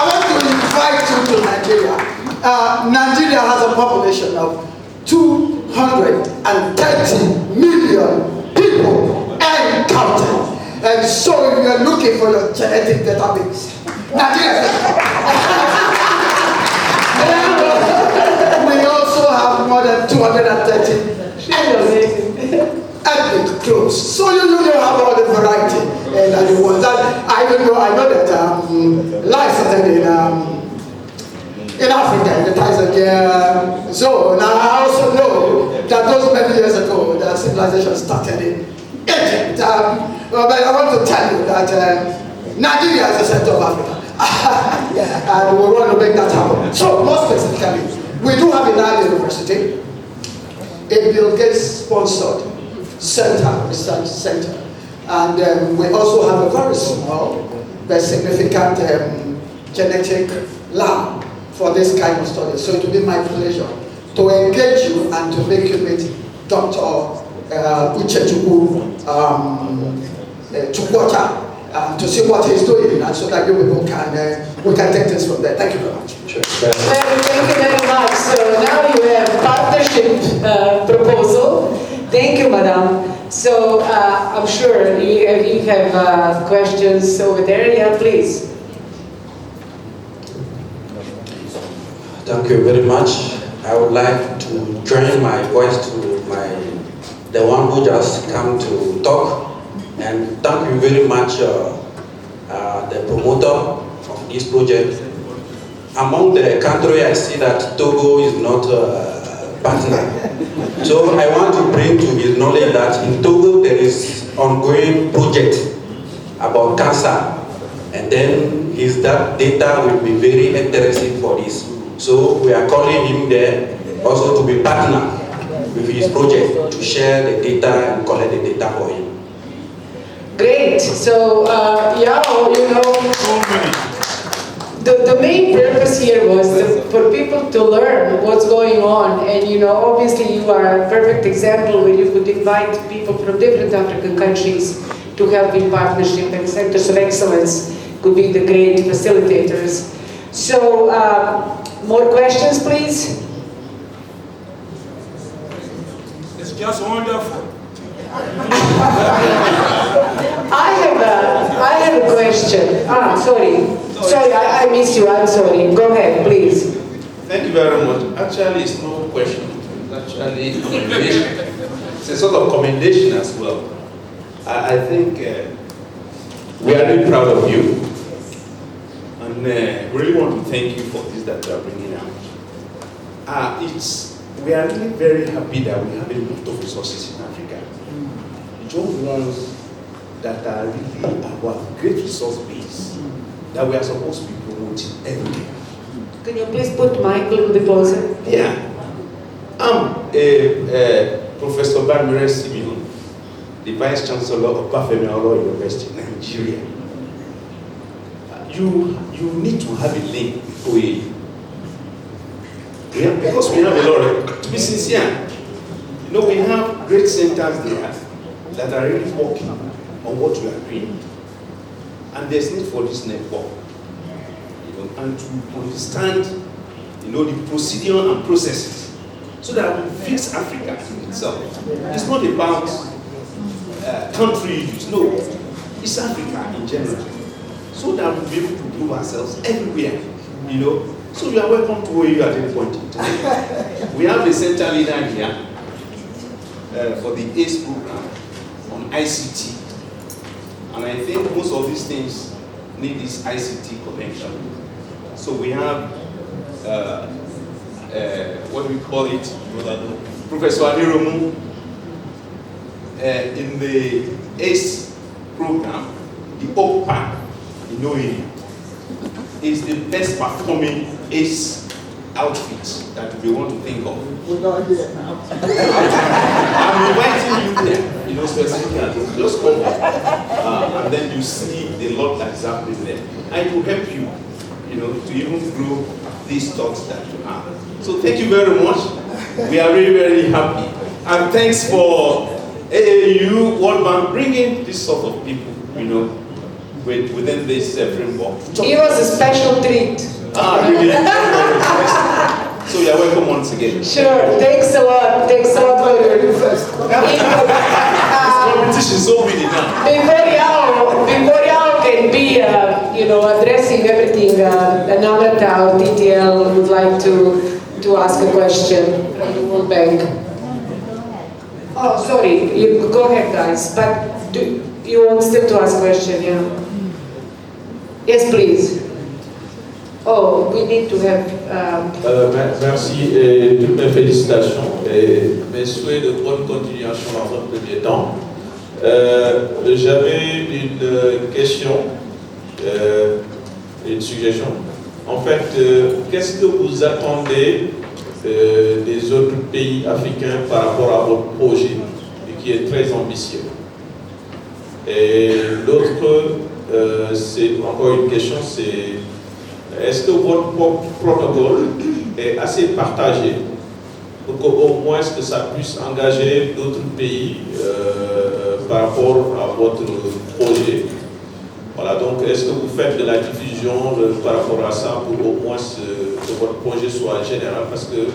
S5: want to invite you to Nigeria. Nigeria has a population of 230 million people and counting. And so if you're looking for your genetic database, Nigeria. We also have more than 230 ethnic groups. So you have all the variety. And I know that life started in Africa, in the Tanzania zone. And I also know that those many years ago, the civilization started in Egypt. But I want to tell you that Nigeria is the center of Africa. And we want to make that happen. So, more specifically, we do have in our university a Bill Gates sponsored research center. And we also have a very small but significant genetic lab for this kind of study. So it will be my pleasure to engage you and to make you meet Dr. Uchechukwu Chukwucha to see what he's doing, and so that you people we can take this from there. Thank you very much.
S3: Sure.
S2: Thank you very much. So now you have partnership proposal. Thank you, Madam. So I'm sure you have questions over there. Yeah, please.
S6: Thank you very much. I would like to join my voice to the one who just come to talk, and thank you very much, the promoter of this project. Among the country, I see that Togo is not a partner. So I want to bring to his knowledge that in Togo there is ongoing project about cancer, and then that data will be very interesting for this. So we are calling him there also to be partner with his project to share the data and collect the data for him.
S2: Great. So, Yao, you know, the main purpose here was for people to learn what's going on. And, you know, obviously you are a perfect example where you could invite people from different African countries to help in partnership, and centers of excellence could be the great facilitators. So, more questions, please?
S4: It's just wonderful.
S2: I have a question. Sorry, I missed you. I'm sorry. Go ahead, please.
S3: Thank you very much. Actually, it's no question. It's actually commendation. It's a sort of commendation as well. I think we are really proud of you, and really want to thank you for this that you are bringing out. We are really very happy that we have a lot of resources in Africa. Just ones that are really our great resource base that we are supposed to be promoting everywhere.
S2: Can you please put mic a little bit closer?
S3: Yeah. I'm Professor Bamire Simeon, the Vice Chancellor of Bafemiolo University, Nigeria. You need to have a link with OAU. Because we have a lot, to be sincere, you know, we have great centers there that are really working on what we are doing. And there's need for this network, you know, and to understand, you know, the procedure and processes so that we fix Africa itself. It's not about country issues, no, it's Africa in general. So that we'll be able to prove ourselves everywhere, you know. So you are welcome to OAU at any point in time. We have a center leader here for the ACE program on ICT. And I think most of these things need this ICT connection. So we have, what do we call it? Professor Aniromu in the ACE program, the OPA in OAU is the best performing ACE outfit that we want to think of.
S5: We're not here now.
S3: I'm inviting you there, you know, specifically. Just come and then you see the lot that is happening there. And it will help you, you know, to even grow these thoughts that you have. So thank you very much. We are really, very happy. And thanks for AAU, World Bank, bringing this sort of people, you know, within this framework.
S2: It was a special treat.
S3: Really? So you're welcome once again.
S2: Sure, thanks a lot. Thanks a lot for your
S3: This competition is so really now.
S2: Before y'all can be, you know, addressing everything, Anamata or TTL would like to ask a question from the World Bank. Oh, sorry, you go ahead, guys. But you want still to ask a question, yeah? Yes, please. Oh, we need to have...
S7: Merci et toutes mes félicitations et mes souhaits de bonne continuation dans un premier temps. J'avais une question, une suggestion. En fait, qu'est-ce que vous attendez des autres pays africains par rapport à votre projet qui est très ambitieux? Et l'autre, c'est encore une question, c'est est-ce que votre protocole est assez partagé pour qu'au moins que ça puisse engager d'autres pays par rapport à votre projet? Voilà, donc est-ce que vous faites de la diffusion par rapport à ça pour au moins que votre projet soit général, parce que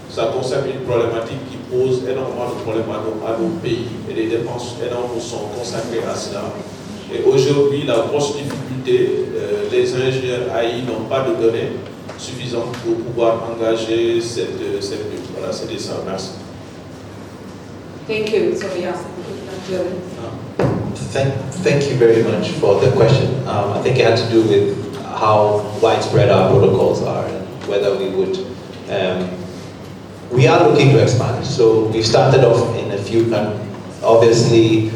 S7: ça concerne une problématique qui pose énormément de problèmes à nos pays et les dépenses énormes sont consacrées à cela. Et aujourd'hui, la grosse difficulté, les ingénieurs AI n'ont pas de données suffisantes pour pouvoir engager cette lutte. Voilà, c'était ça. Merci.
S2: Thank you. So, yeah.
S3: Thank you very much for the question. I think it had to do with how widespread our protocols are and whether we would. We are looking to expand. So we've started off in a few countries. Obviously,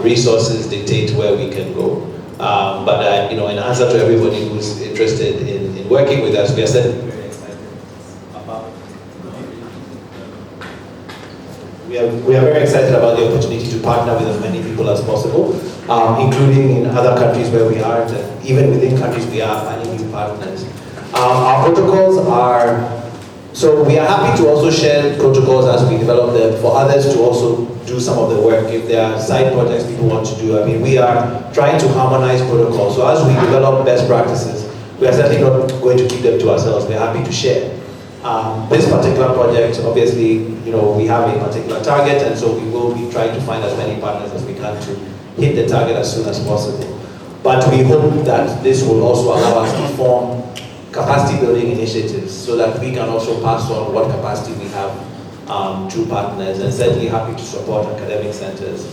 S3: resources dictate where we can go. But you know, in answer to everybody who's interested in working with us, we are certainly very excited about. we are very excited about the opportunity to partner with as many people as possible, including in other countries where we are, and even within countries we are finding new partners. Our protocols are, so we are happy to also share protocols as we develop them for others to also do some of the work. If there are side projects people want to do, I mean, we are trying to harmonize protocols. So as we develop best practices, we are certainly not going to keep them to ourselves. We're happy to share. This particular project, obviously, we have a particular target, and so we will be trying to find as many partners as we can to hit the target as soon as possible. But we hope that this will also allow us to form capacity building initiatives so that we can also pass on what capacity we have through partners, and certainly happy to support academic centers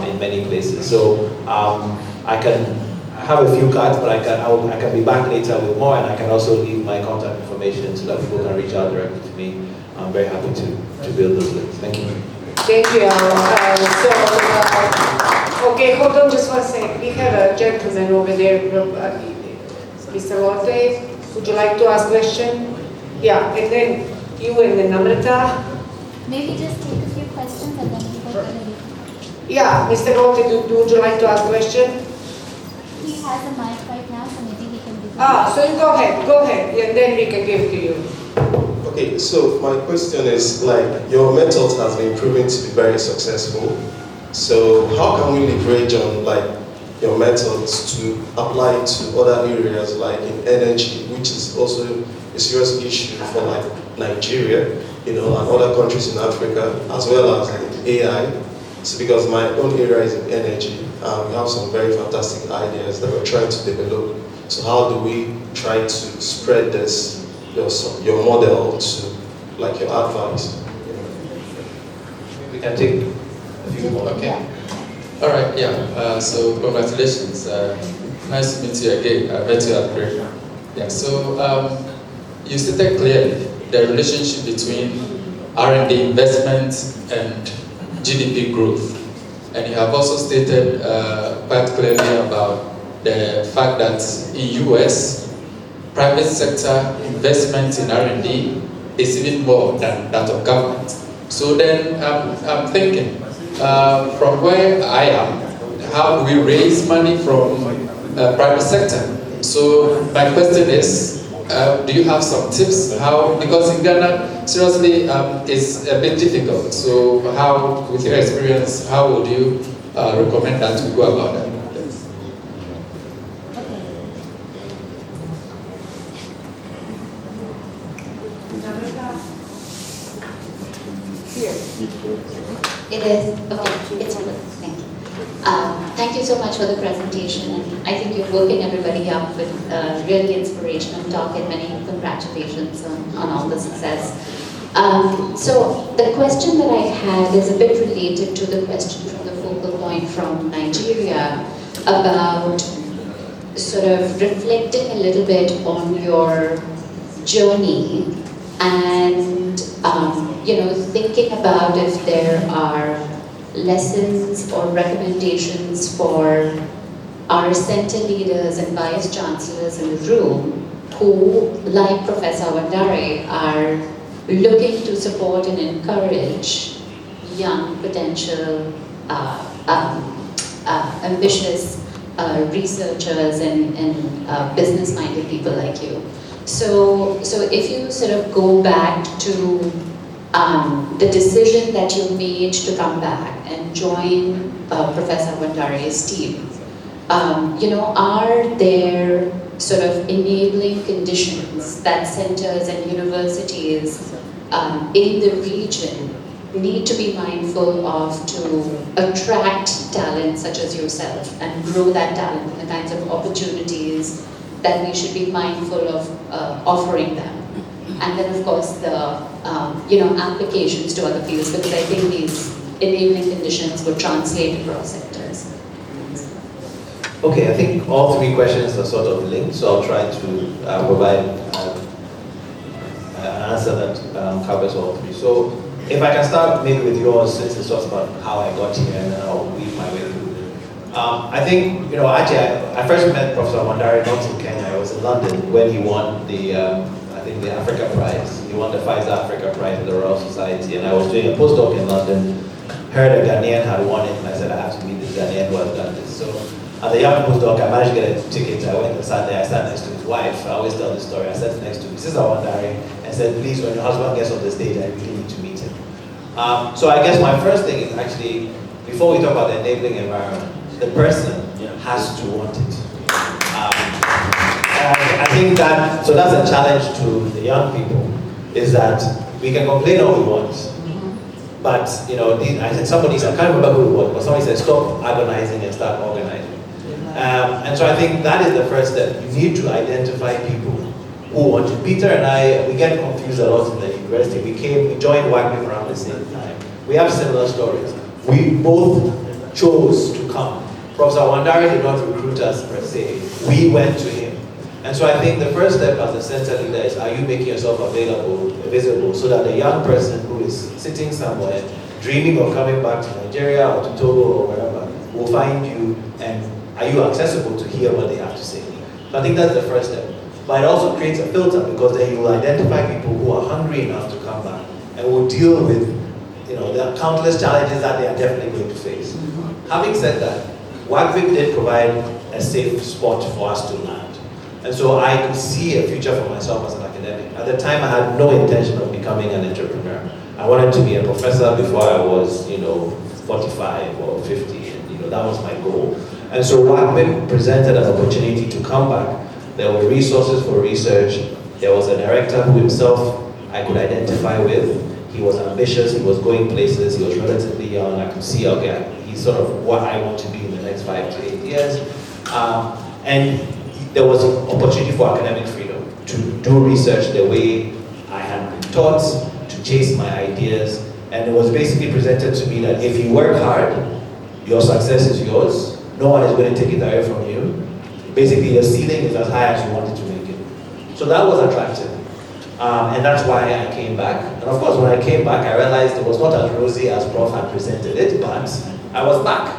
S3: in many places. So I have a few cards, but I can be back later with more, and I can also leave my contact information so that people can reach out directly to me. I'm very happy to build those links. Thank you.
S2: Thank you. Okay, hold on just one second. We have a gentleman over there, Mr. Lotte. Would you like to ask a question? Yeah, and then you and then Namrata.
S8: Maybe just take a few questions and then we go to the.
S2: Yeah, Mr. Lotte, would you like to ask a question?
S8: He has a mic right now, so maybe he can do
S2: So you go ahead, and then we can give it to you.
S9: Okay, so my question is, your method has been proven to be very successful. So how can we leverage on your methods to apply to other areas like in energy, which is also a serious issue for Nigeria, and other countries in Africa, as well as in AI. So because my own area is in energy, we have some very fantastic ideas that we're trying to develop. So how do we try to spread this, your model to your advice?
S3: We can take a few more.
S8: Okay. Yeah.
S10: All right, yeah. So congratulations. Nice to meet you again. I met you at Great. Yeah. So you stated clearly the relationship between R&D investment and GDP growth, and you have also stated quite clearly about the fact that in US, private sector investment in R&D is even more than that of government. So then I'm thinking, from where I am, how do we raise money from private sector? So my question is, do you have some tips? How, because in Ghana, seriously, it's a bit difficult. So how, with your experience, how would you recommend that we go about that?
S8: It is. Okay, it's good. Thank you. Thank you so much for the presentation. And I think you're woken everybody up with a really inspirational talk, and many congratulations on all the success. So the question that I had is a bit related to the question from the focal point from Nigeria about sort of reflecting a little bit on your journey and thinking about if there are lessons or recommendations for our center leaders and vice chancellors in the room who, like Professor Wandare, are looking to support and encourage young, potential, ambitious researchers and business-minded people like you. So if you sort of go back to the decision that you made to come back and join Professor Wandare's team, are there sort of enabling conditions that centers and universities in the region need to be mindful of to attract talent such as yourself and grow that talent and the kinds of opportunities that we should be mindful of offering them? And then of course the applications to other fields, because I think these enabling conditions would translate across sectors.
S3: Okay, I think all three questions are sort of linked, so I'll try to provide an answer that covers all three. So if I can start maybe with yours, since it's just about how I got here, and then I'll weave my way through. I think, actually I first met Professor Wandare not in Kenya, I was in London when he won the the Africa Prize. He won the Pfizer Africa Prize at the Royal Society, and I was doing a postdoc in London, heard a Ghanaian had won it, and I said I have to meet this Ghanaian who has done this. So as a young postdoc, I managed to get a ticket. I went and sat there. I sat next to his wife. I always tell this story. I sat next to Mrs. Awandari and said, please, when your husband gets on the stage, I really need to meet him. So I guess my first thing is actually, before we talk about the enabling environment, the person has to want it. I think that, so that's a challenge to the young people, is that we can complain all we want, but I think somebody said, I can't remember who it was, but somebody said, stop agonizing and start organizing. And so I think that is the first step. You need to identify people who want to. Peter and I, we get confused a lot in the university. We joined WACMIP around the same time. We have similar stories. We both chose to come. Professor Wandari did not recruit us per se. We went to him. And so I think the first step as a center leader is, are you making yourself visible, so that the young person who is sitting somewhere, dreaming of coming back to Nigeria or to Togo or wherever, will find you, and are you accessible to hear what they have to say? So I think that's the first step. But it also creates a filter, because then you will identify people who are hungry enough to come back and will deal with the countless challenges that they are definitely going to face. Having said that, WACVIP did provide a safe spot for us to land. And so I could see a future for myself as an academic. At the time, I had no intention of becoming an entrepreneur. I wanted to be a professor before I was, 45 or 50, and that was my goal. And so WACVIP presented an opportunity to come back. There were resources for research. There was a director who himself I could identify with. He was ambitious, he was going places, he was relatively young. I could see, okay, he's sort of what I want to be in the next 5 to 8 years. And there was an opportunity for academic freedom to do research the way I had been taught, to chase my ideas. And it was basically presented to me that if you work hard, your success is yours. No one is going to take it away from you. Basically, your ceiling is as high as you wanted to make it. So that was attractive. And that's why I came back. And of course, when I came back, I realized it was not as rosy as Prof had presented it, but I was back.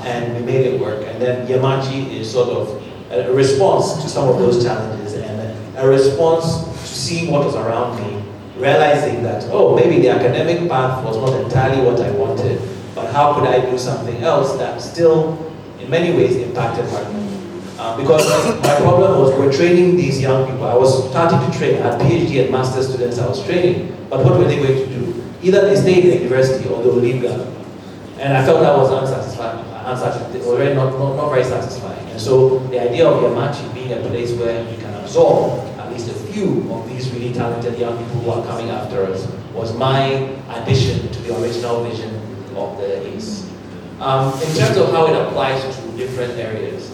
S3: And we made it work. And then Yamachi is sort of a response to some of those challenges, and a response to see what was around me, realizing that, oh, maybe the academic path was not entirely what I wanted, but how could I do something else that still, in many ways, impacted my life? Because my problem was, we're training these young people. I was starting to train. I had PhD and master students I was training, but what were they going to do? Either they stay in the university or they will leave Ghana. And I felt that was unsatisfying. It was really not very satisfying. And so the idea of Yamachi being a place where we can absorb at least a few of these really talented young people who are coming after us was my addition to the original vision of the ACE. In terms of how it applies to different areas,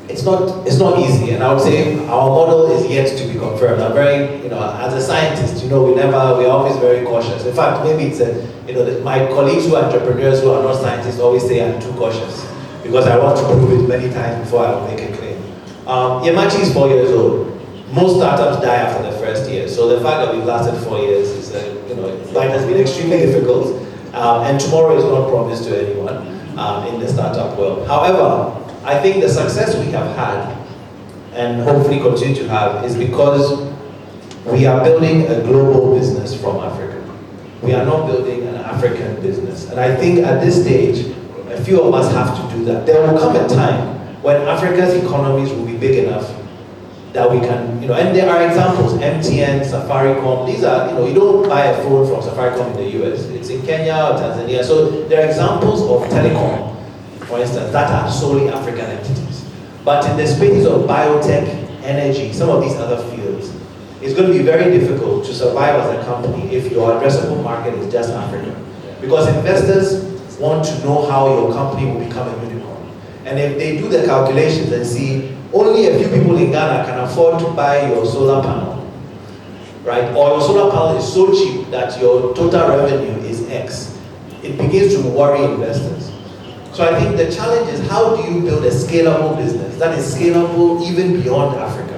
S3: it's not easy, and I would say our model is yet to be confirmed. I'm very, as a scientist, we're always very cautious. In fact, maybe it's my colleagues who are entrepreneurs who are not scientists always say I'm too cautious, because I want to prove it many times before I make a claim. Yamachi is 4 years old. Most startups die after the first year, so the fact that we've lasted 4 years is, life has been extremely difficult, and tomorrow is not promised to anyone in the startup world. However, I think the success we have had, and hopefully continue to have, is because we are building a global business from Africa. We are not building an African business. And I think at this stage, a few of us have to do that. There will come a time when Africa's economies will be big enough that we can, and there are examples, MTN, Safaricom, these are, you don't buy a phone from Safaricom in the US, it's in Kenya or Tanzania. So there are examples of telecom, for instance, that are solely African entities. But in the space of biotech, energy, some of these other fields, it's going to be very difficult to survive as a company if your addressable market is just Africa. Because investors want to know how your company will become a unicorn. And if they do the calculations and see only a few people in Ghana can afford to buy your solar panel, right? Or your solar panel is so cheap that your total revenue is X, it begins to worry investors. So I think the challenge is, how do you build a scalable business that is scalable even beyond Africa?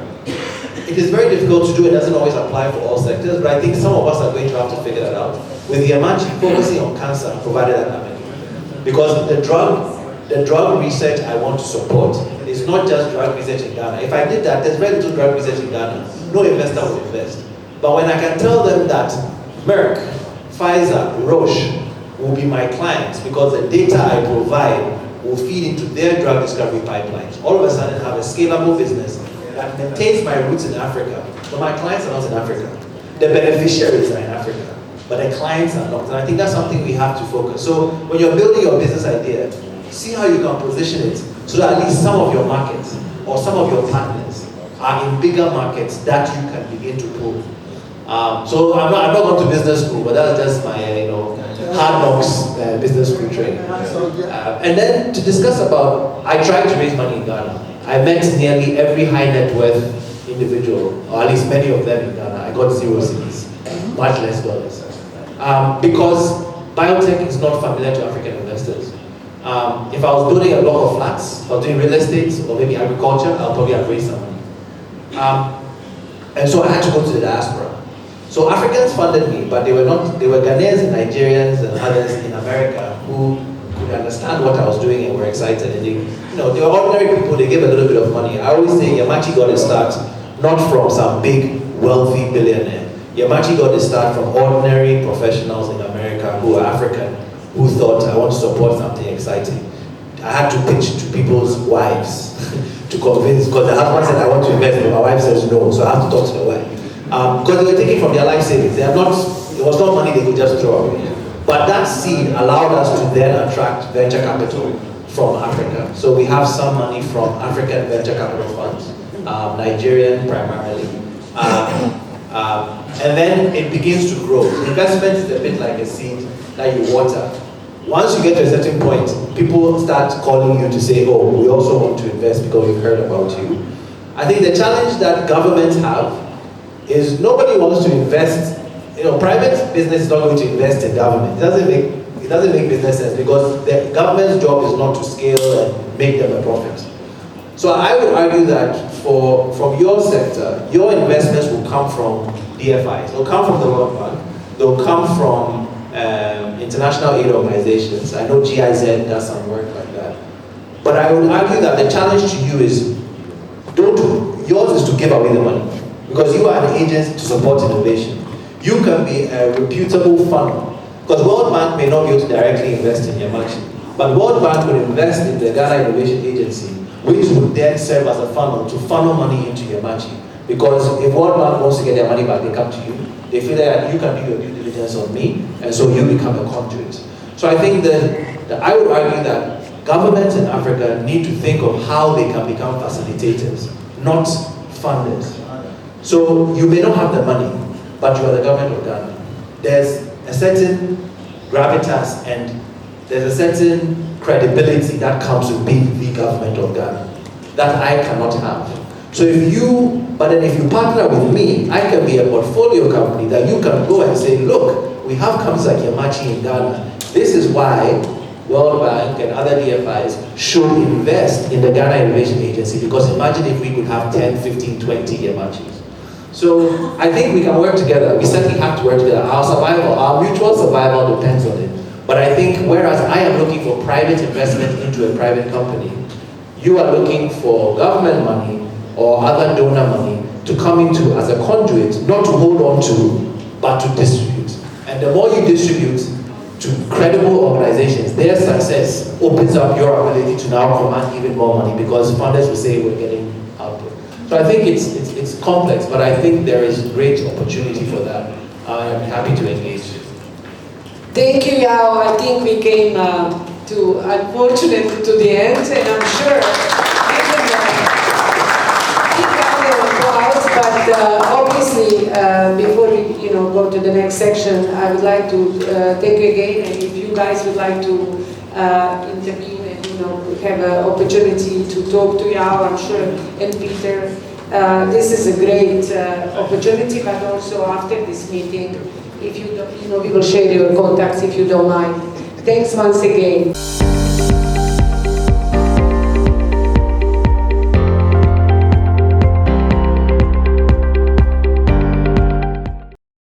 S3: It is very difficult to do. It doesn't always apply for all sectors, but I think some of us are going to have to figure that out. With Yamachi focusing on cancer, provided an avenue. Because the drug research I want to support is not just drug research in Ghana. If I did that, there's very little drug research in Ghana. no investor will invest. But when I can tell them that Merck, Pfizer, Roche will be my clients because the data I provide will feed into their drug discovery pipelines, all of a sudden I have a scalable business that maintains my roots in Africa, but my clients are not in Africa. The beneficiaries are in Africa, but the clients are not. And I think that's something we have to focus. So when you're building your business idea, see how you can position it so that at least some of your markets or some of your partners are in bigger markets that you can begin to pull. So I'm not going to business school, but that's just my hard knocks business school training. And then to discuss about, I tried to raise money in Ghana. I met nearly every high net worth individual, or at least many of them in Ghana. I got 0 cedis, much less dollars. Because biotech is not familiar to African investors. If I was building a block of flats, or doing real estate, or maybe agriculture, I'll probably have raised some money. And so I had to go to the diaspora. So Africans funded me, but they were Ghanaians and Nigerians and others in America who could understand what I was doing and were excited. And they were ordinary people, they gave a little bit of money. I always say Yamachi got his start not from some big, wealthy billionaire. Yamachi got his start from ordinary professionals in America who are African, who thought, I want to support something exciting. I had to pitch to people's wives to convince, because the husband said, I want to invest, but my wife says no, so I have to talk to the wife. Because they were taking from their life savings. It was not money they could just throw away. But that seed allowed us to then attract venture capital from Africa. So we have some money from African venture capital funds, Nigerian primarily. And then it begins to grow. Investment is a bit like a seed that you water. Once you get to a certain point, people start calling you to say, oh, we also want to invest because we've heard about you. I think the challenge that governments have is nobody wants to invest. Private business is not going to invest in government. It doesn't make business sense because the government's job is not to scale and make them a profit. So I would argue that from your sector, your investments will come from DFIs. They'll come from the World Bank. They'll come from international aid organizations. I know GIZ does some work like that. But I would argue that the challenge to you is, yours is to give away the money. Because you are an agent to support innovation. You can be a reputable funnel. Because World Bank may not be able to directly invest in Yamachi, but World Bank would invest in the Ghana Innovation Agency, which would then serve as a funnel to funnel money into Yamachi. Because if World Bank wants to get their money back, they come to you. They feel that you can do your due diligence on me, and so you become a conduit. So I think that I would argue that governments in Africa need to think of how they can become facilitators, not funders. So you may not have the money, but you are the government of Ghana. There's a certain gravitas and there's a certain credibility that comes with being the government of Ghana that I cannot have. So if you partner with me, I can be a portfolio company that you can go and say, look, we have companies like Yamachi in Ghana. This is why World Bank and other DFIs should invest in the Ghana Innovation Agency, because imagine if we could have 10, 15, 20 Yamachis. So I think we can work together. We certainly have to work together. Our survival, our mutual survival depends on it. But I think whereas I am looking for private investment into a private company, you are looking for government money or other donor money to come into as a conduit, not to hold on to, but to distribute. And the more you distribute to credible organizations, their success opens up your ability to now command even more money, because funders will say we're getting output. So I think it's complex, but I think there is great opportunity for that. I'm happy to engage.
S2: Thank you, Yao. I think we came unfortunately to the end, and I'm sure we can keep round of applause. But obviously, before we go to the next section, I would like to thank you again. And if you guys would like to intervene and have an opportunity to talk to Yao, I'm sure, and Peter, this is a great opportunity. But also after this meeting, if you don't, we will share your contacts if you don't mind. Thanks once again.